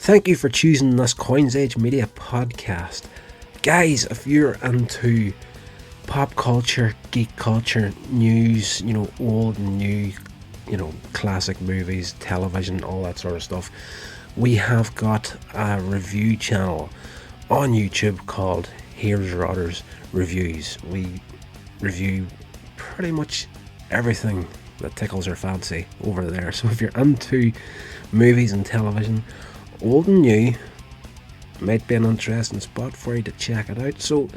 Thank you for choosing this Coins Age Media podcast. Guys, if you're into pop culture, geek culture, news, old and new, classic movies, television, all that sort of stuff, we have got a review channel on YouTube called Here's Rodder's Reviews. We review pretty much everything that tickles our fancy over there. So if you're into movies and television, old and new, might be an interesting spot for you to check it out. So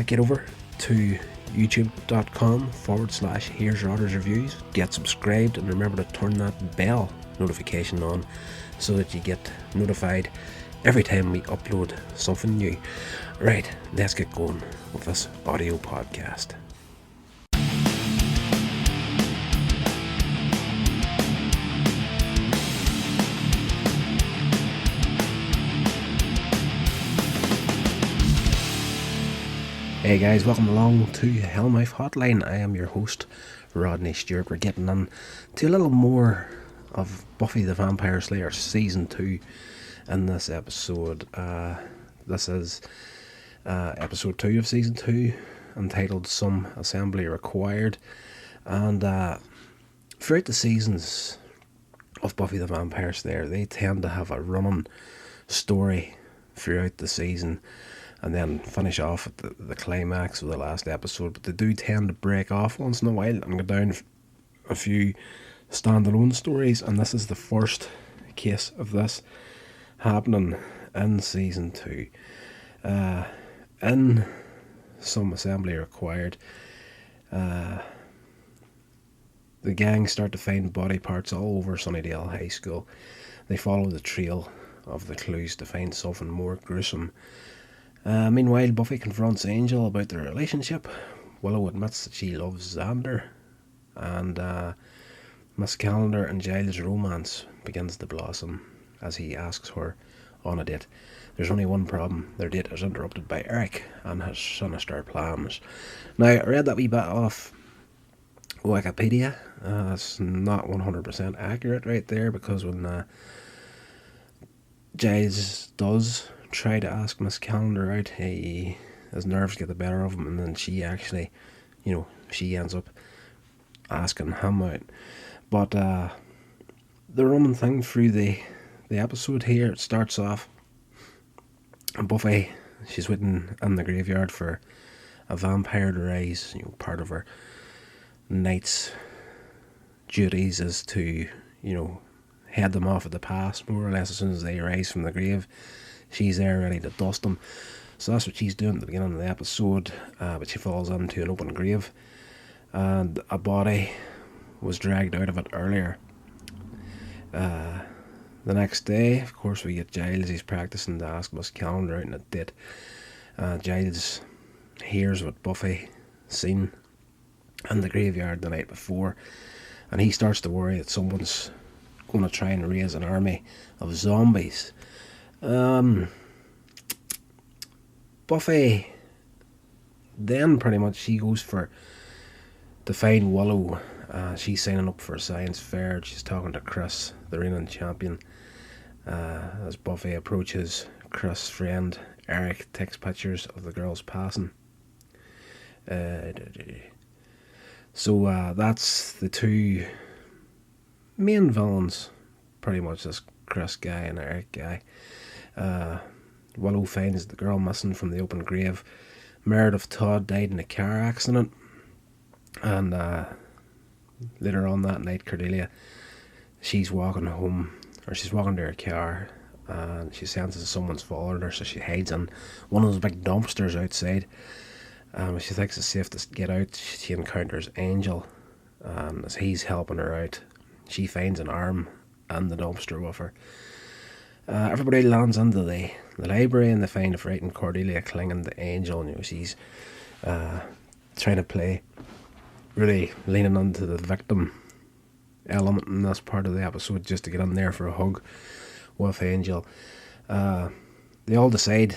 get over to youtube.com/Here's Rodder's Reviews, get subscribed, and remember to turn that bell notification on so that you get notified every time we upload something new. Right, let's get going with this audio podcast. Hey guys, welcome along to Hellmouth Hotline. I am your host, Rodney Stewart. We're getting on to a little more of Buffy the Vampire Slayer Season 2 in this episode. This is episode 2 of Season 2, entitled Some Assembly Required. And throughout the seasons of Buffy the Vampire Slayer, they tend to have a running story throughout the season and then finish off at the climax of the last episode. But they do tend to break off once in a while and go down a few standalone stories, and this is the first case of this happening in Season 2. In Some Assembly Required, the gang start to find body parts all over Sunnydale High School. They follow the trail of the clues to find something more gruesome. Meanwhile, Buffy confronts Angel about their relationship. Willow admits that she loves Xander, and Miss Calendar and Giles' romance begins to blossom as he asks her on a date. There's only one problem: their date is interrupted by Eric and his sinister plans. Now, I read that wee bit off Wikipedia. It's not 100% accurate right there, because when Giles does try to ask Miss Calendar out, his nerves get the better of him, and then she actually, she ends up asking him out. But the running thing through the episode here, it starts off, and Buffy, she's waiting in the graveyard for a vampire to rise. Part of her night's duties is to, head them off at the pass, more or less, as soon as they rise from the grave. She's there ready to dust them. So that's what she's doing at the beginning of the episode, but she falls into an open grave, and a body was dragged out of it earlier. The next day, of course, we get Giles. He's practicing to ask Miss Calendar out on a date. Giles hears what Buffy seen in the graveyard the night before, and he starts to worry that someone's going to try and raise an army of zombies. Buffy then pretty much she goes to find Willow. She's signing up for a science fair. She's talking to Chris, the reigning champion. As Buffy approaches, Chris' friend Eric takes pictures of the girls passing. So that's the two main villains, pretty much, this Chris guy and Eric guy. Willow finds the girl missing from the open grave. Meredith Todd died in a car accident, and later on that night, Cordelia, she's walking home, or she's walking to her car, and she senses someone's following her, so she hides in one of those big dumpsters outside. She thinks it's safe to get out. She encounters Angel, and as he's helping her out, she finds an arm in the dumpster with her. Everybody lands into the library, and they find a frightened Cordelia clinging to Angel. She's trying to play, really leaning onto the victim element in this part of the episode, just to get in there for a hug with Angel. They all decide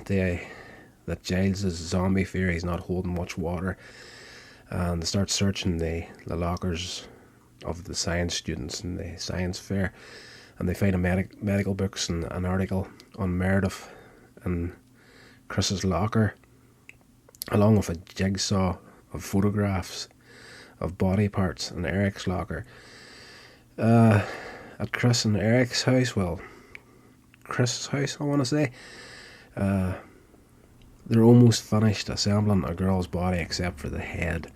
that Giles' zombie theory is not holding much water, and they start searching the lockers of the science students in the science fair. and they find a medical books and an article on Meredith in Chris's locker, along with a jigsaw of photographs of body parts in Eric's locker. At Chris and Eric's house, well, Chris's house, I want to say, they're almost finished assembling a girl's body except for the head.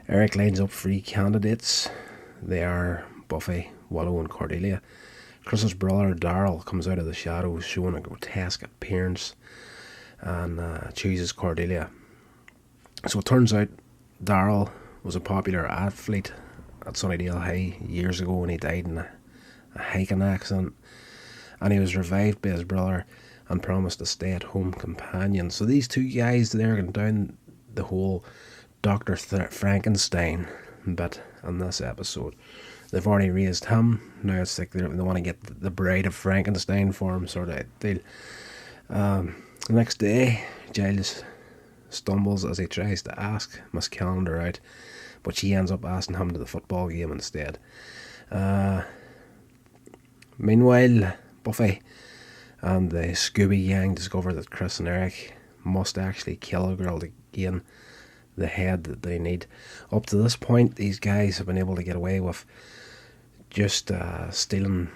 Eric lines up 3 candidates. They are Buffy, Willow and Cordelia. Chris's brother Daryl comes out of the shadows showing a grotesque appearance and chooses Cordelia. So it turns out Daryl was a popular athlete at Sunnydale High years ago when he died in a hiking accident, and he was revived by his brother and promised a stay-at-home companion. So these two guys, they're going down the whole Dr. Frankenstein bit in this episode. They've already raised him. Now it's like they want to get the bride of Frankenstein for him, sort of deal. The next day, Giles stumbles as he tries to ask Miss Calendar out, but she ends up asking him to the football game instead. Meanwhile, Buffy and the Scooby Gang discover that Chris and Eric must actually kill a girl to gain the head that they need. Up to this point, these guys have been able to get away with just stealing.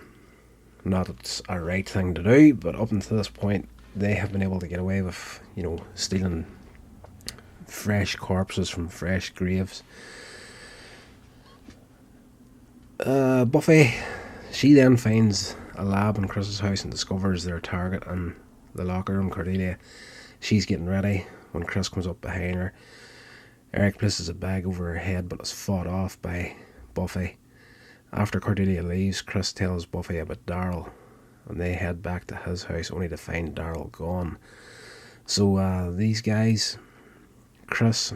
Not it's a right thing to do, but up until this point, they have been able to get away with, stealing fresh corpses from fresh graves. Buffy, she then finds a lab in Chris's house and discovers their target in the locker room, Cordelia. She's getting ready when Chris comes up behind her. Eric places a bag over her head but is fought off by Buffy. After Cordelia leaves, Chris tells Buffy about Daryl, and they head back to his house only to find Daryl gone. So these guys, Chris,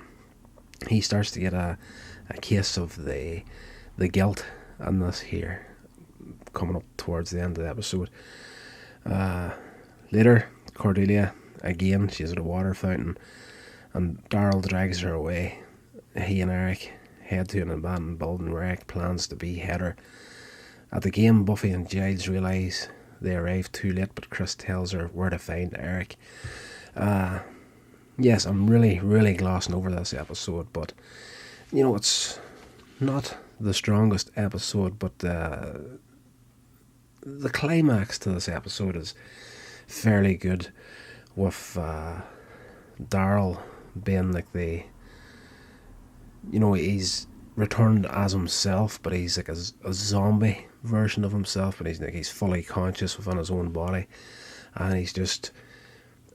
he starts to get a case of the guilt in this here, coming up towards the end of the episode. Later, Cordelia, again, she's at a water fountain, and Daryl drags her away. He and Eric head to an abandoned building where Eric plans to behead her. At the game, Buffy and Giles realise they arrived too late, but Chris tells her where to find Eric. Yes, I'm really, really glossing over this episode, but it's not the strongest episode, but the climax to this episode is fairly good, with Daryl being like he's returned as himself, but he's like a zombie version of himself, but he's fully conscious within his own body, and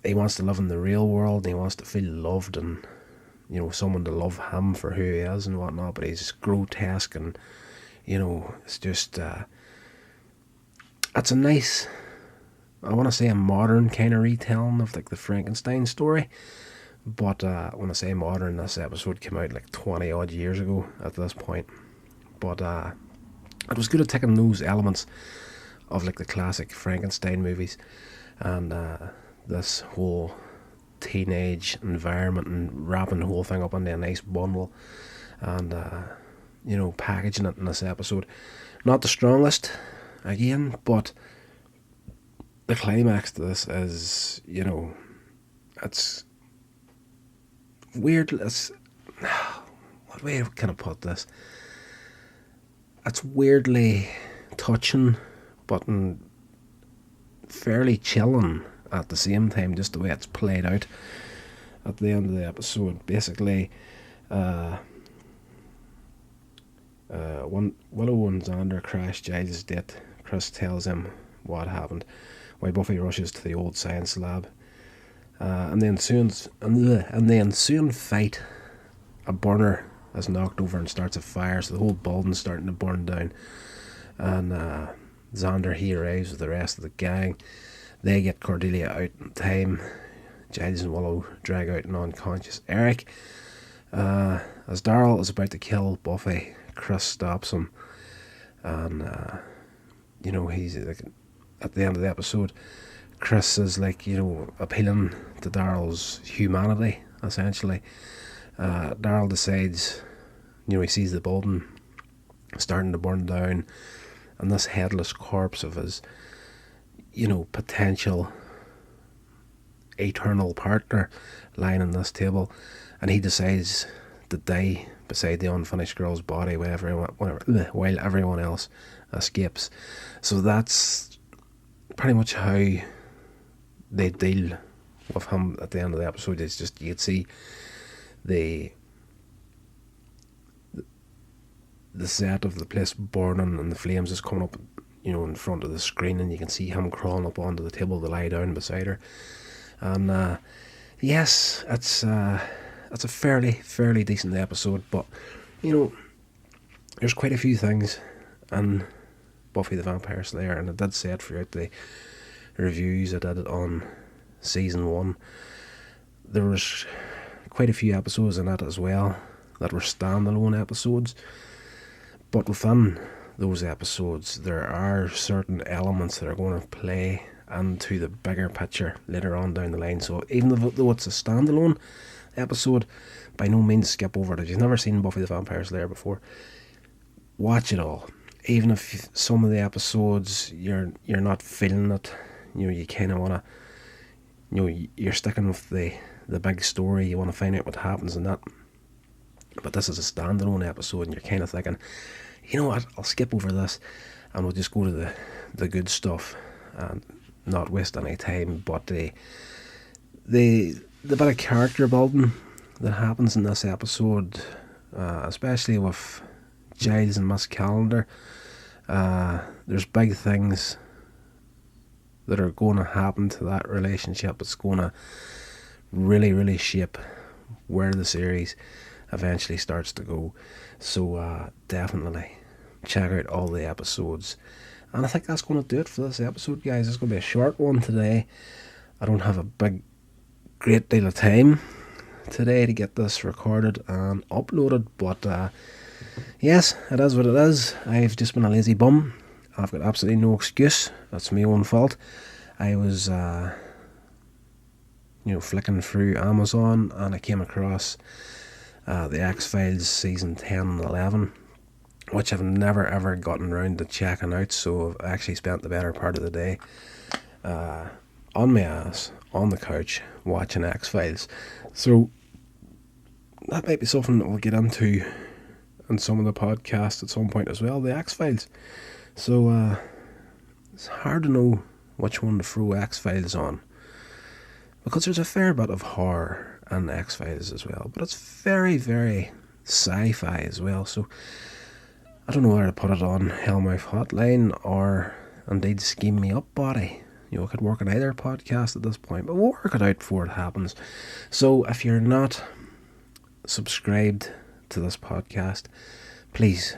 he wants to live in the real world, and he wants to feel loved, and someone to love him for who he is and whatnot. But he's grotesque, and it's just it's a nice, I want to say, a modern kind of retelling of like the Frankenstein story. But when I say modern, this episode came out like 20 odd years ago at this point. But it was good at taking those elements of like the classic Frankenstein movies and this whole teenage environment and wrapping the whole thing up into a nice bundle and packaging it in this episode. Not the strongest, again, but the climax to this is, it's weird. What way can I put this? It's weirdly touching, but fairly chilling at the same time, just the way it's played out at the end of the episode. Basically, when Willow and Xander crash Giles' date, Chris tells him what happened, while Buffy rushes to the old science lab. And the ensuing fight, a burner is knocked over and starts a fire, so the whole building's starting to burn down. And Xander, he arrives with the rest of the gang. They get Cordelia out in time. Giles and Willow drag out an unconscious Eric. As Daryl is about to kill Buffy, Chris stops him. And, he's like, at the end of the episode, Chris is like, appealing to Daryl's humanity, essentially. Daryl decides, he sees the building starting to burn down, and this headless corpse of his, potential eternal partner lying on this table, and he decides to die beside the unfinished girl's body while everyone else escapes. So that's pretty much how they deal with him at the end of the episode. It's just, you'd see the set of the place burning and the flames is coming up, in front of the screen, and you can see him crawling up onto the table to lie down beside her. And yes, it's a fairly decent episode, but there's quite a few things in Buffy the Vampire Slayer, and I did say it throughout the reviews I did it on season 1. There was quite a few episodes in it as well that were standalone episodes, but within those episodes there are certain elements that are going to play into the bigger picture later on down the line. So even though it's a standalone episode, by no means skip over it. If you've never seen Buffy the Vampire Slayer before, watch it all. Even if some of the episodes you're not feeling it, you kind of want to, you're sticking with the big story, you want to find out what happens in that. But this is a standalone episode, and you're kind of thinking, you know what, I'll skip over this and we'll just go to the good stuff and not waste any time. But the bit of character building that happens in this episode, especially with Giles and Miss Calendar, there's big things that are going to happen to that relationship. It's going to really shape where the series eventually starts to go. So definitely check out all the episodes. And I think that's going to do it for this episode, guys. It's going to be a short one today. I don't have a great deal of time today to get this recorded and uploaded, but yes, it is what it is. I've just been a lazy bum. I've got absolutely no excuse. That's my own fault. I was flicking through Amazon, and I came across the X-Files season 10 and 11, which I've never ever gotten around to checking out. So I've actually spent the better part of the day on my ass on the couch watching X-Files. So that might be something that we'll get into in some of the podcasts at some point as well, the X-Files. So it's hard to know which one to throw X-Files on, because there's a fair bit of horror in X-Files as well, but it's very, very sci-fi as well. So I don't know where to put it on Hellmouth Hotline or indeed Scheme Me Up Botty. I could work on either podcast at this point, but we'll work it out before it happens. So if you're not subscribed to this podcast, please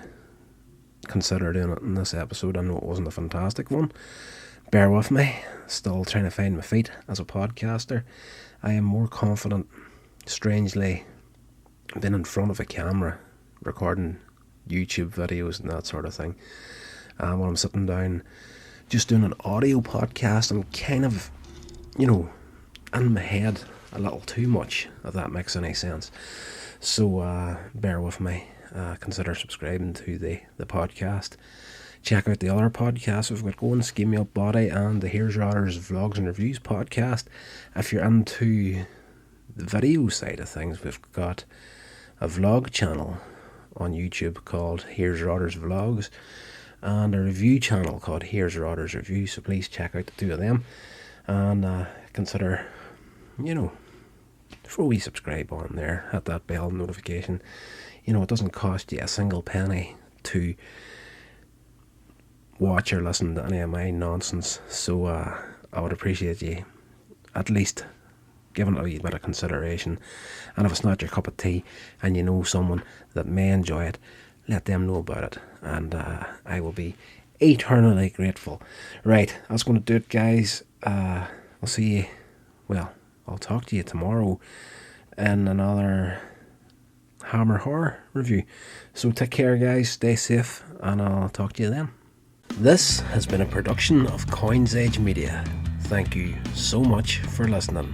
consider doing it in this episode. I know it wasn't a fantastic one. Bear with me. Still trying to find my feet as a podcaster. I am more confident, strangely, being in front of a camera recording YouTube videos and that sort of thing. When I'm sitting down just doing an audio podcast, I'm kind of, in my head a little too much, if that makes any sense. So bear with me. Consider subscribing to the podcast. Check out the other podcasts we've got going, Scheme Me Up Botty and the Here's Your Orders Vlogs and Reviews podcast. If you're into the video side of things, we've got a vlog channel on YouTube called Here's Your Orders Vlogs, and a review channel called Here's Your Orders Reviews. So please check out the two of them, and consider, throw a wee subscribe on there, hit that bell notification. It doesn't cost you a single penny to watch or listen to any of my nonsense, so I would appreciate you at least giving it a wee bit of consideration. And if it's not your cup of tea and you know someone that may enjoy it, let them know about it, and I will be eternally grateful. Right, that's going to do it, guys. I'll see you, I'll talk to you tomorrow in another Hammer Horror review. So take care, guys, stay safe, and I'll talk to you then. This has been a production of Coins Age Media. Thank you so much for listening.